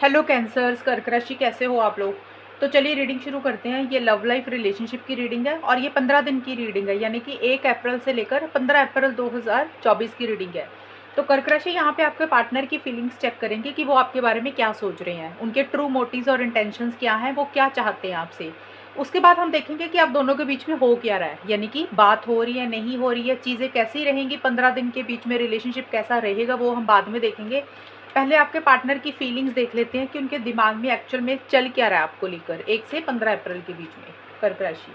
Hello cancers, कर्क राशि, कैसे हो आप लोग। तो चलिए रीडिंग शुरू करते हैं। ये लव लाइफ रिलेशनशिप की रीडिंग है और ये 15 दिन की रीडिंग है, यानी कि 1 अप्रैल से लेकर 15 अप्रैल 2024 की रीडिंग है। तो कर्क राशि यहाँ पे आपके पार्टनर की फीलिंग्स चेक करेंगे कि वो आपके बारे में क्या सोच रहे हैं, उनके ट्रू मोटिव्स और इंटेंशंस क्या हैं, वो क्या चाहते हैं आपसे। उसके बाद हम देखेंगे कि आप दोनों के बीच में हो क्या रहा है, यानी कि बात हो रही है, नहीं हो रही है, चीज़ें कैसी रहेंगी 15 दिन के बीच में, रिलेशनशिप कैसा रहेगा वो हम बाद में देखेंगे। पहले आपके पार्टनर की फीलिंग्स देख लेते हैं कि उनके दिमाग में एक्चुअल में चल क्या रहा है आपको लेकर 1 से 15 अप्रैल के बीच में। कर्क राशि,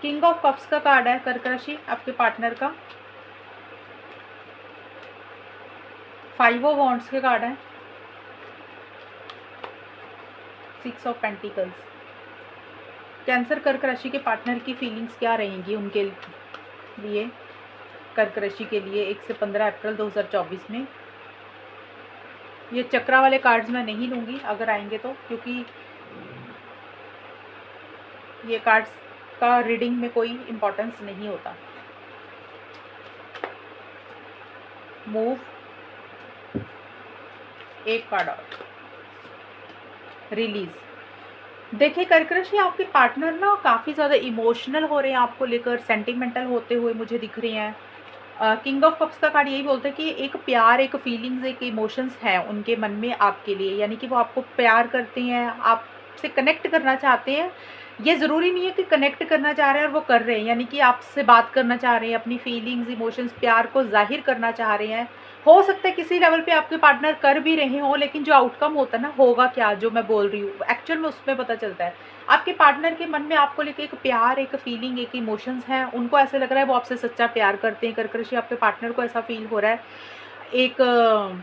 किंग ऑफ कप्स का कार्ड है कर्क राशि आपके पार्टनर का। 5 ऑफ वॉन्ड्स के कार्ड है। 6 ऑफ पेंटिकल्स। कैंसर कर्क राशि के पार्टनर की फीलिंग्स क्या रहेंगी उनके लिए, कर्क राशि के लिए 1 से 15 अप्रैल 2024 में। ये चक्रा वाले कार्ड्स मैं नहीं लूँगी अगर आएंगे तो, क्योंकि ये कार्ड्स का रीडिंग में कोई इम्पोर्टेंस नहीं होता। मूव, एक कार्ड और, रिलीज। देखिए कर्क राशि, आपके पार्टनर ना काफ़ी ज़्यादा इमोशनल हो रहे हैं आपको लेकर, सेंटिमेंटल होते हुए मुझे दिख रहे हैं। किंग ऑफ कप्स का कार्ड यही बोलता है कि एक प्यार, एक फीलिंग्स, एक इमोशंस है उनके मन में आपके लिए, यानी कि वो आपको प्यार करते हैं, आपसे कनेक्ट करना चाहते हैं। ये ज़रूरी नहीं है कि कनेक्ट करना चाह रहे हैं और वो कर रहे हैं, यानी कि आपसे बात करना चाह रहे हैं, अपनी फीलिंग्स, इमोशंस, प्यार को जाहिर करना चाह रहे हैं। हो सकता है किसी लेवल पे आपके पार्टनर कर भी रहे हों, लेकिन जो आउटकम होता है ना, होगा क्या, जो मैं बोल रही हूँ एक्चुअल में उसमें पता चलता है। आपके पार्टनर के मन में आपको लेके एक प्यार, एक फीलिंग, एक इमोशंस है, उनको ऐसे लग रहा है वो आपसे सच्चा प्यार करते हैं। कर्क राशि, आपके पार्टनर को ऐसा फील हो रहा है। एक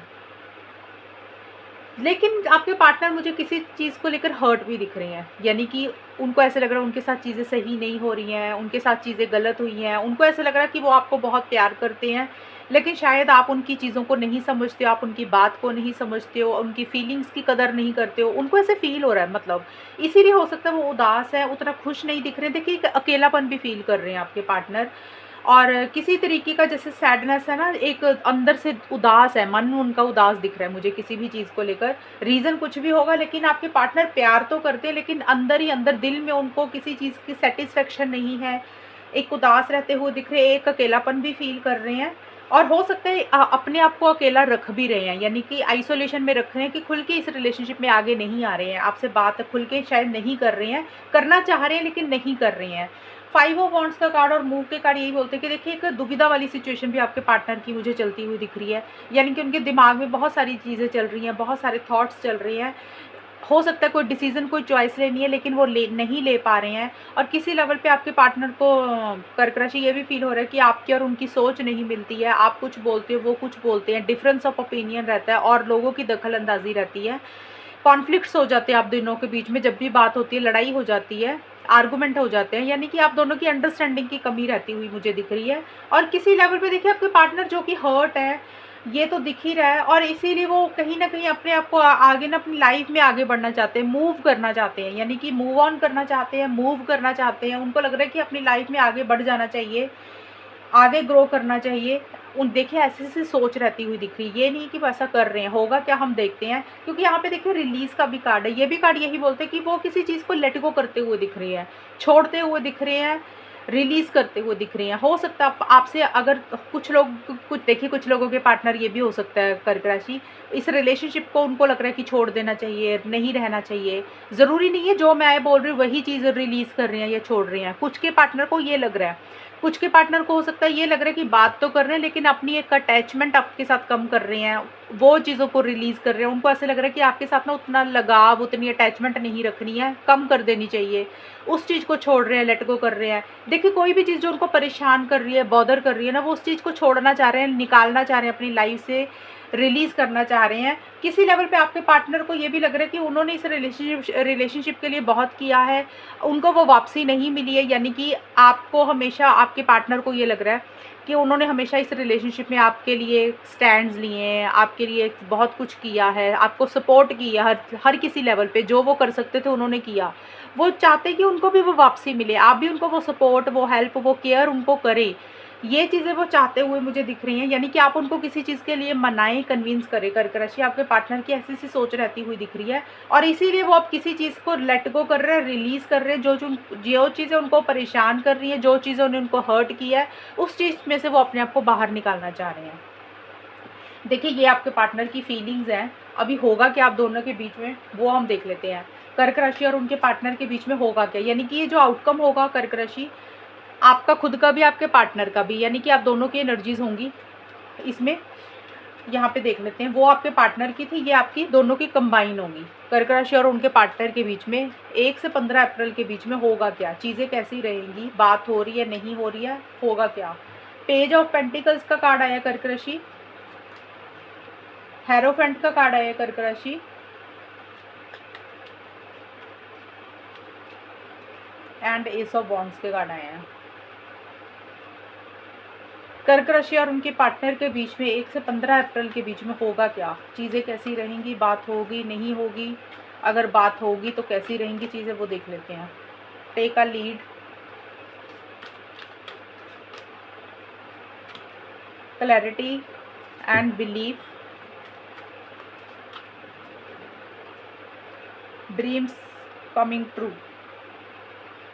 लेकिन आपके पार्टनर मुझे किसी चीज़ को लेकर हर्ट भी दिख रहे हैं, यानी कि उनको ऐसे लग रहा है उनके साथ चीज़ें सही नहीं हो रही हैं, उनके साथ चीज़ें गलत हुई हैं, उनको ऐसा लग रहा है कि वो आपको बहुत प्यार करते हैं, लेकिन शायद आप उनकी चीज़ों को नहीं समझते हो, आप उनकी बात को नहीं समझते हो, उनकी फीलिंग्स की कदर नहीं करते हो, उनको ऐसे फील हो रहा है, मतलब इसीलिए हो सकता है वो उदास है, उतना खुश नहीं दिख रहे हैं। देखिए, एक अकेलापन भी फील कर रहे हैं आपके पार्टनर, और किसी तरीके का जैसे सैडनेस है ना, एक अंदर से उदास है, मन उनका उदास दिख रहा है मुझे किसी भी चीज़ को लेकर। रीज़न कुछ भी होगा, लेकिन आपके पार्टनर प्यार तो करते हैं, लेकिन अंदर ही अंदर दिल में उनको किसी चीज़ की सेटिस्फेक्शन नहीं है, एक उदास रहते हुए दिख रहे हैं, एक अकेलापन भी फील कर रहे हैं। और हो सकता है अपने आप को अकेला रख भी रहे हैं, यानी कि आइसोलेशन में रख रहे हैं, कि खुल के इस रिलेशनशिप में आगे नहीं आ रहे हैं, आपसे बात खुल के शायद नहीं कर रहे हैं, करना चाह रहे हैं लेकिन नहीं कर रहे हैं। 5 ऑफ वॉन्ड्स का कार्ड और मूव के कार्ड यही बोलते हैं कि देखिए, एक दुविधा वाली सिचुएशन भी आपके पार्टनर की मुझे चलती हुई दिख रही है, यानी कि उनके दिमाग में बहुत सारी चीज़ें चल रही हैं, बहुत सारे थॉट्स चल रहे हैं। हो सकता है कोई डिसीजन, कोई चॉइस लेनी है, लेकिन वो नहीं ले पा रहे हैं। और किसी लेवल पे आपके पार्टनर को कर्क राशि ये भी फील हो रहा है कि आपकी और उनकी सोच नहीं मिलती है, आप कुछ बोलते हो, वो कुछ बोलते हैं, डिफरेंस ऑफ ओपिनियन रहता है और लोगों की दखल अंदाजी रहती है। कॉन्फ्लिक्ट्स हो जाते हैं आप दोनों के बीच में, जब भी बात होती है लड़ाई हो जाती है, आर्गुमेंट हो जाते हैं, यानी कि आप दोनों की अंडरस्टैंडिंग की कमी रहती हुई मुझे दिख रही है। और किसी लेवल पे देखिए, आपके पार्टनर जो कि हर्ट है, ये तो दिख ही रहा है, और इसीलिए वो कहीं ना कहीं अपने आप को आगे ना, अपनी लाइफ में आगे बढ़ना चाहते हैं, मूव करना चाहते हैं, यानी कि मूव ऑन करना चाहते हैं, मूव करना चाहते हैं। उनको लग रहा है कि अपनी लाइफ में आगे बढ़ जाना चाहिए, आगे ग्रो करना चाहिए। उन देखिए ऐसी-ऐसी सोच रहती हुई दिख रही है, ये नहीं कि वो ऐसा कर रहे हैं, होगा क्या हम देखते हैं। क्योंकि यहाँ पे देखिए रिलीज़ का भी कार्ड है, ये भी कार्ड यही बोलते हैं कि वो किसी चीज़ को लेट गो करते हुए दिख रहे हैं, छोड़ते हुए दिख रहे हैं, रिलीज़ करते हुए दिख रहे हैं। हो सकता है आपसे अगर कुछ लोग, कुछ देखिए कुछ लोगों के पार्टनर ये भी हो सकता है कर्क राशि, इस रिलेशनशिप को उनको लग रहा है कि छोड़ देना चाहिए, नहीं रहना चाहिए। ज़रूरी नहीं है जो मैं बोल रही हूँ वही चीज़ रिलीज़ कर रहे हैं या छोड़ रहे हैं, कुछ के पार्टनर को ये लग रहा है। कुछ के पार्टनर को हो सकता है ये लग रहा है कि बात तो कर रहे हैं, लेकिन अपनी एक अटैचमेंट आपके साथ कम कर रहे हैं, वो चीज़ों को रिलीज़ कर रहे हैं। उनको ऐसे लग रहा है कि आपके साथ ना उतना लगाव, उतनी अटैचमेंट नहीं रखनी है, कम कर देनी चाहिए, उस चीज़ को छोड़ रहे हैं, लेट गो कर रहे हैं। देखिए, कोई भी चीज़ जो उनको परेशान कर रही है, बॉदर कर रही है ना, वो उस चीज़ को छोड़ना चाह रहे हैं, निकालना चाह रहे हैं अपनी लाइफ से, रिलीज़ करना चाह रहे हैं। किसी लेवल पे आपके पार्टनर को ये भी लग रहा है कि उन्होंने इस रिलेशनशिप के लिए बहुत किया है, उनको वो वापसी नहीं मिली है, यानी कि आपको हमेशा, आपके पार्टनर को ये लग रहा है कि उन्होंने हमेशा इस रिलेशनशिप में आपके लिए स्टैंड्स लिए हैं, आपके लिए बहुत कुछ किया है, आपको सपोर्ट किया, हर हर किसी लेवल पे जो वो कर सकते थे उन्होंने किया। वो चाहते हैं कि उनको भी वो वापसी मिले, आप भी उनको वो सपोर्ट, वो हेल्प, वो केयर उनको करें। ये चीज़ें वो चाहते हुए मुझे दिख रही हैं, यानी कि आप उनको किसी चीज़ के लिए मनाएँ, कन्विंस करें। कर्क राशि आपके पार्टनर की ऐसी-सी सोच रहती हुई दिख रही है और इसीलिए वो अब किसी चीज़ को लेट गो कर रहे हैं, रिलीज़ कर रहे हैं। जो चीज़ें उनको परेशान कर रही हैं, जो चीज़ों ने उनको हर्ट किया है, उस चीज़ में से वो अपने आप को बाहर निकालना चाह रहे हैं। देखिए, ये आपके पार्टनर की फीलिंग्स हैं। अभी होगा क्या आप दोनों के बीच में, वो हम देख लेते हैं। कर्क राशि और उनके पार्टनर के बीच में होगा क्या? यानी कि ये जो आउटकम होगा कर्क राशि, आपका खुद का भी, आपके पार्टनर का भी, यानी कि आप दोनों की एनर्जीज़ होंगी इसमें। यहाँ पे देख लेते हैं, वो आपके पार्टनर की थी, ये आपकी दोनों की कंबाइन होगी। कर्क राशि और उनके पार्टनर के बीच में 1 से 15 अप्रैल के बीच में होगा क्या? चीज़ें कैसी रहेंगी? बात हो रही है, नहीं हो रही है, होगा क्या? पेज ऑफ पेंटिकल्स का कार्ड आया कर्क राशि, हेरोफेंट का कार्ड आया कर्क राशि, एंड एस ऑफ वॉन्ड्स के कार्ड आए हैं। कर्क राशि और उनके पार्टनर के बीच में 1 से 15 अप्रैल के बीच में होगा क्या? चीज़ें कैसी रहेंगी? बात होगी, नहीं होगी? अगर बात होगी तो कैसी रहेंगी चीज़ें, वो देख लेते हैं। Take a lead, clarity and belief, dreams coming true.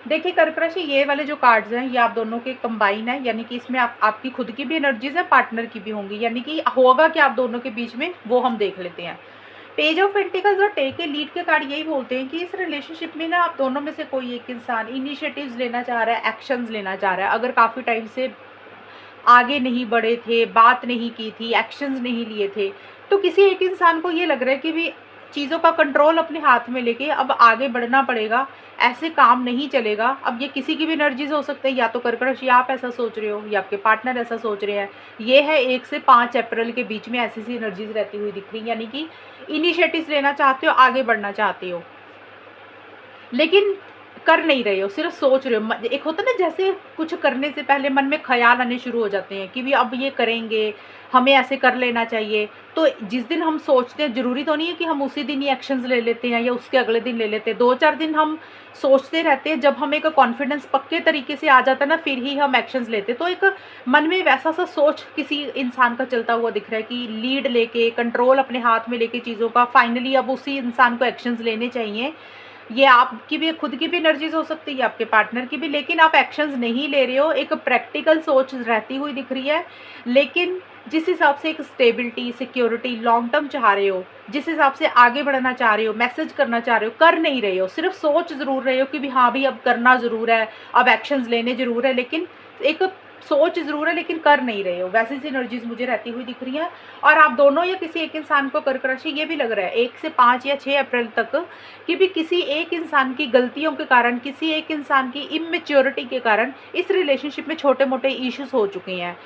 देखिए कर्क राशि, ये वाले जो कार्ड्स हैं ये आप दोनों के कंबाइन है, यानी कि इसमें आपकी खुद की भी एनर्जीज है, पार्टनर की भी होंगी, यानी कि होगा क्या आप दोनों के बीच में, वो हम देख लेते हैं। पेज ऑफ पेंटिकल्स और टेक ए लीड के कार्ड यही बोलते हैं कि इस रिलेशनशिप में ना आप दोनों में से कोई एक इंसान इनिशिएटिव्स लेना चाह रहा है, एक्शंस लेना चाह रहा है। अगर काफ़ी टाइम से आगे नहीं बढ़े थे, बात नहीं की थी, एक्शंस नहीं लिए थे, तो किसी एक इंसान को ये लग रहा है कि भी चीज़ों का कंट्रोल अपने हाथ में लेके अब आगे बढ़ना पड़ेगा, ऐसे काम नहीं चलेगा। अब ये किसी की भी एनर्जीज हो सकते हैं, या तो कर्क राशि आप ऐसा सोच रहे हो या आपके पार्टनर ऐसा सोच रहे हैं। ये है 1 से 5 अप्रैल के बीच में ऐसी सी एनर्जीज रहती हुई दिख रही, यानी कि इनिशिएटिव्स लेना चाहते हो, आगे बढ़ना चाहते हो, लेकिन कर नहीं रहे हो, सिर्फ सोच रहे हो। एक होता है ना, जैसे कुछ करने से पहले मन में ख्याल आने शुरू हो जाते हैं कि भी अब ये करेंगे, हमें ऐसे कर लेना चाहिए। तो जिस दिन हम सोचते हैं, ज़रूरी तो नहीं है कि हम उसी दिन ही एक्शंस ले लेते हैं या उसके अगले दिन ले लेते हैं। 2-4 दिन हम सोचते रहते हैं, जब हमें एक कॉन्फिडेंस पक्के तरीके से आ जाता है ना, फिर ही हम एक्शंस लेते हैं। तो एक मन में वैसा सा सोच किसी इंसान का चलता हुआ दिख रहा है कि लीड लेके, कंट्रोल अपने हाथ में लेके चीज़ों का, फाइनली अब उसी इंसान को एक्शंस लेने चाहिए। ये आपकी भी, खुद की भी एनर्जीज हो सकती है, आपके पार्टनर की भी, लेकिन आप एक्शंस नहीं ले रहे हो। एक प्रैक्टिकल सोच रहती हुई दिख रही है, लेकिन जिस हिसाब से एक स्टेबिलिटी, सिक्योरिटी, लॉन्ग टर्म चाह रहे हो, जिस हिसाब से आगे बढ़ना चाह रहे हो, मैसेज करना चाह रहे हो, कर नहीं रहे हो। सिर्फ सोच ज़रूर रहे हो कि भी हाँ भाई अब करना ज़रूर है, अब एक्शंस लेने ज़रूर है, लेकिन एक सोच ज़रूर है, लेकिन कर नहीं रहे हो। वैसी सी एनर्जीज मुझे रहती हुई दिख रही हैं। और आप दोनों या किसी एक इंसान को कर्क राशि, ये भी लग रहा है 1 से 5 या 6 अप्रैल तक, कि भी किसी एक इंसान की गलतियों के कारण, किसी एक इंसान की इमेच्योरिटी के कारण इस रिलेशनशिप में छोटे मोटे इश्यूज हो चुके हैं।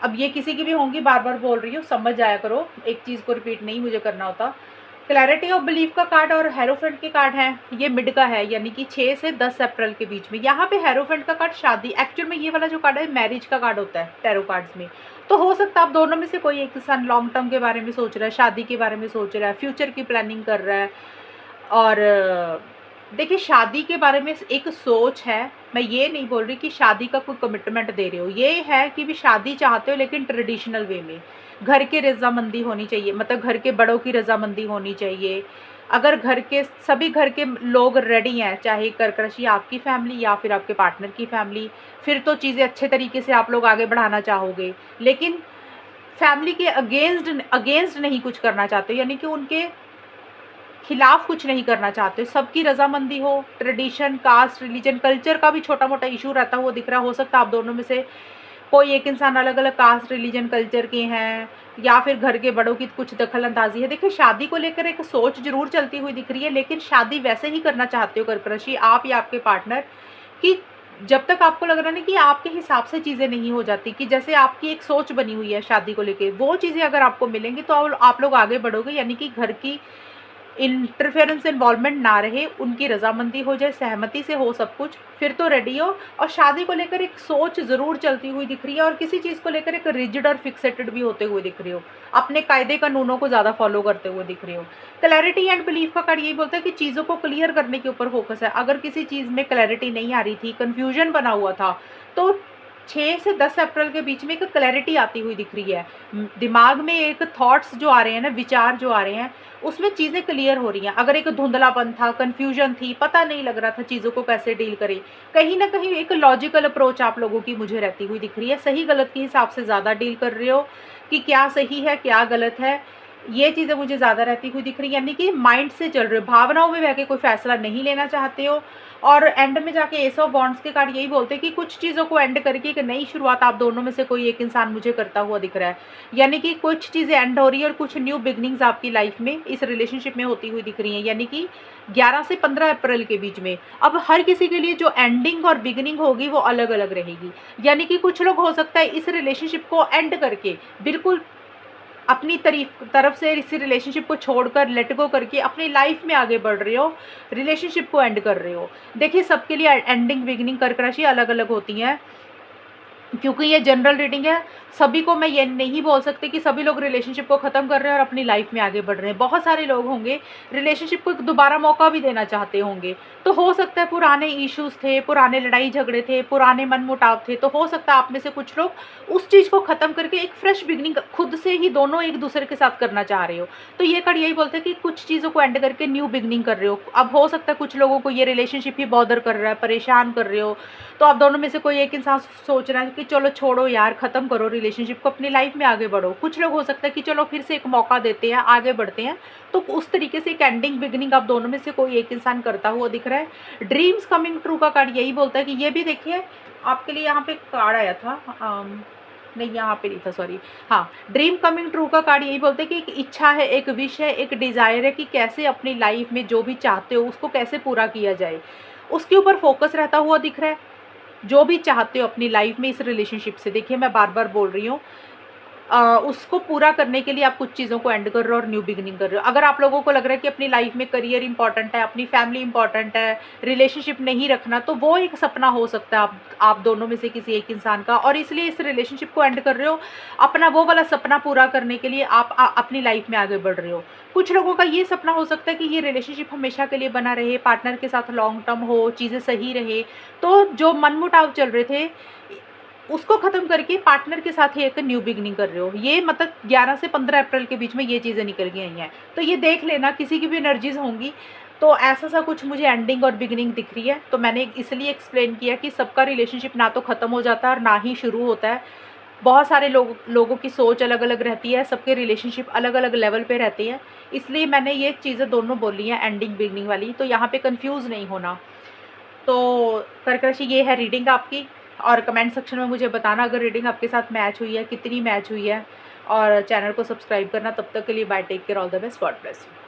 अब ये किसी की भी होंगी, बार बार बोल रही हूँ, समझ जाया करो, एक चीज़ को रिपीट नहीं मुझे करना होता। क्लैरिटी ऑफ बिलीफ का कार्ड और हेरोफेंट के कार्ड हैं, ये मिड का है, यानी कि 6 से 10 अप्रैल के बीच में। यहाँ पे हेरोफेंट का कार्ड शादी, एक्चुअल में ये वाला जो कार्ड है मैरिज का कार्ड होता है टैरो कार्ड्स में। तो हो सकता है आप दोनों में से कोई एक इंसान लॉन्ग टर्म के बारे में सोच रहा है, शादी के बारे में सोच रहा है, फ्यूचर की प्लानिंग कर रहा है। और देखिए, शादी के बारे में एक सोच है, मैं ये नहीं बोल रही कि शादी का कोई कमिटमेंट दे रहे हो। ये है कि भी शादी चाहते हो, लेकिन ट्रेडिशनल वे में, घर की रजामंदी होनी चाहिए, मतलब घर के बड़ों की रजामंदी होनी चाहिए। अगर घर के सभी घर के लोग रेडी हैं, चाहे कर्क राशि आपकी फैमिली या फिर आपके पार्टनर की फैमिली, फिर तो चीज़ें अच्छे तरीके से आप लोग आगे बढ़ाना चाहोगे। लेकिन फैमिली के अगेंस्ट नहीं कुछ करना चाहते, यानी कि उनके खिलाफ कुछ नहीं करना चाहते, सबकी रजामंदी हो। ट्रेडिशन, कास्ट, रिलीजन, कल्चर का भी छोटा मोटा इशू रहता हुआ दिख रहा हो सकता है आप दोनों में से कोई एक इंसान अलग अलग कास्ट, रिलीजन, कल्चर के हैं, या फिर घर के बड़ों की कुछ दखल अंदाजी है। देखिए, शादी को लेकर एक सोच जरूर चलती हुई दिख रही है, लेकिन शादी वैसे ही करना चाहते हो कर्क राशि, आप या आपके पार्टनर, कि जब तक आपको लग रहा है ना कि आपके हिसाब से चीज़ें नहीं हो जाती, कि जैसे आपकी एक सोच बनी हुई है शादी को लेके, वो चीज़ें अगर आपको मिलेंगी तो आप लोग आगे बढ़ोगे, यानी कि घर की इंटरफेरेंस, इन्वॉल्वमेंट ना रहे, उनकी रजामंदी हो जाए, सहमति से हो सब कुछ, फिर तो रेडी हो। और शादी को लेकर एक सोच ज़रूर चलती हुई दिख रही है, और किसी चीज़ को लेकर एक रिजिड और फिक्सेटेड भी होते हुए दिख रही हो, अपने कायदे कानूनों को ज़्यादा फॉलो करते हुए दिख रही हो। क्लैरिटी एंड बिलीफ का कार्ड यही बोलता है कि चीज़ों को क्लियर करने के ऊपर फोकस है। अगर किसी चीज़ में क्लैरिटी नहीं आ रही थी, कन्फ्यूजन बना हुआ था, तो 6 से 10 अप्रैल के बीच में एक क्लैरिटी आती हुई दिख रही है। दिमाग में एक थॉट्स जो आ रहे हैं ना, विचार जो आ रहे हैं, उसमें चीज़ें क्लियर हो रही हैं। अगर एक धुंधलापन था, कन्फ्यूजन थी, पता नहीं लग रहा था चीज़ों को कैसे डील करें, कहीं न कहीं एक लॉजिकल अप्रोच आप लोगों की मुझे रहती हुई दिख रही है। सही-गलत के हिसाब से ज़्यादा डील कर रहे हो कि क्या सही है, क्या गलत है, ये चीज़ें मुझे ज़्यादा रहती हुई दिख रही है। यानी कि माइंड से चल रहे हो, भावनाओं में बह के कोई फ़ैसला नहीं लेना चाहते हो। और एंड में जाके एस ऑफ वॉन्ड्स के कार्ड यही बोलते हैं कि कुछ चीज़ों को एंड करके एक नई शुरुआत आप दोनों में से कोई एक इंसान मुझे करता हुआ दिख रहा है। यानी कि कुछ चीज़ें एंड हो रही है और कुछ न्यू बिगनिंग्स आपकी लाइफ में इस रिलेशनशिप में होती हुई दिख रही हैं। यानी कि 11 से 15 अप्रैल के बीच में। अब हर किसी के लिए जो एंडिंग और बिगिनिंग होगी वो अलग-अलग रहेगी। यानी कि कुछ लोग हो सकता है इस रिलेशनशिप को एंड करके बिल्कुल अपनी तरफ से इस रिलेशनशिप को छोड़कर लेट गो करके अपनी लाइफ में आगे बढ़ रहे हो, रिलेशनशिप को एंड कर रहे हो। देखिए, सबके लिए एंडिंग बिगिनिंग कर्क राशि अलग-अलग होती हैं। क्योंकि ये जनरल रीडिंग है, सभी को मैं ये नहीं बोल सकती कि सभी लोग रिलेशनशिप को ख़त्म कर रहे हैं और अपनी लाइफ में आगे बढ़ रहे हैं। बहुत सारे लोग होंगे रिलेशनशिप को एक दोबारा मौका भी देना चाहते होंगे। तो हो सकता है पुराने इश्यूज़ थे, पुराने लड़ाई-झगड़े थे, पुराने मनमुटाव थे, तो हो सकता है आप में से कुछ लोग उस चीज़ को ख़त्म करके एक फ्रेश बिगिनिंग खुद से ही दोनों एक-दूसरे के साथ करना चाह रहे हो। तो ये कार्ड यही बोलता है कि कुछ चीज़ों को एंड करके न्यू बिगिनिंग कर रहे हो। अब हो सकता है कुछ लोगों को ये रिलेशनशिप ही बॉदर कर रहा है, परेशान कर रहे हो, तो आप दोनों में से कोई एक इंसान सोच रहा है कि चलो छोड़ो यार, ख़त्म करो रिलेशनशिप को, अपनी लाइफ में आगे बढ़ो। कुछ लोग हो सकता है कि चलो फिर से एक मौका देते हैं, आगे बढ़ते हैं। तो उस तरीके से एक एंडिंग बिगिनिंग आप दोनों में से कोई एक इंसान करता हुआ दिख रहा है। ड्रीम्स कमिंग ट्रू का कार्ड यही बोलता है कि ये भी देखिए, आपके लिए यहाँ पे कार्ड आया था, नहीं यहाँ पे नहीं था, सॉरी। हाँ, ड्रीम कमिंग ट्रू का कार्ड यही बोलते हैं कि एक इच्छा है, एक विश है, एक डिज़ायर है कि कैसे अपनी लाइफ में जो भी चाहते हो उसको कैसे पूरा किया जाए, उसके ऊपर फोकस रहता हुआ दिख रहा है। जो भी चाहते हो अपनी लाइफ में इस रिलेशनशिप से, देखिए मैं बार-बार बोल रही हूँ, उसको पूरा करने के लिए आप कुछ चीज़ों को एंड कर रहे हो और न्यू बिगिनिंग कर रहे हो। अगर आप लोगों को लग रहा है कि अपनी लाइफ में करियर इंपॉर्टेंट है, अपनी फैमिली इंपॉर्टेंट है, रिलेशनशिप नहीं रखना, तो वो एक सपना हो सकता है आप दोनों में से किसी एक इंसान का, और इसलिए इस रिलेशनशिप को एंड कर रहे हो। अपना वो वाला सपना पूरा करने के लिए आप अपनी लाइफ में आगे बढ़ रहे हो। कुछ लोगों का ये सपना हो सकता है कि ये रिलेशनशिप हमेशा के लिए बना रहे, पार्टनर के साथ लॉन्ग टर्म हो, चीज़ें सही रहे। तो जो मनमुटाव चल रहे थे उसको ख़त्म करके पार्टनर के साथ ही एक न्यू बिगिनिंग कर रहे हो। ये मतलब 11 से 15 अप्रैल के बीच में ये चीज़ें निकल के आई हैं। तो ये देख लेना, किसी की भी एनर्जीज़ होंगी तो ऐसा-सा कुछ मुझे एंडिंग और बिगिनिंग दिख रही है। तो मैंने इसलिए एक्सप्लेन किया कि सबका रिलेशनशिप ना तो ख़त्म हो जाता है और ना ही शुरू होता है। बहुत सारे लोगों की सोच अलग-अलग रहती है, सबके रिलेशनशिप अलग-अलग लेवल पे रहते हैं। इसलिए मैंने ये चीज़ें दोनों बोली हैं, एंडिंग बिगिनिंग वाली, तो यहाँ पे कन्फ्यूज़ नहीं होना। तो कर्क राशि ये है रीडिंग आपकी। और कमेंट सेक्शन में मुझे बताना अगर रीडिंग आपके साथ मैच हुई है, कितनी मैच हुई है। और चैनल को सब्सक्राइब करना। तब तक के लिए bye, take care, all the best, God bless you.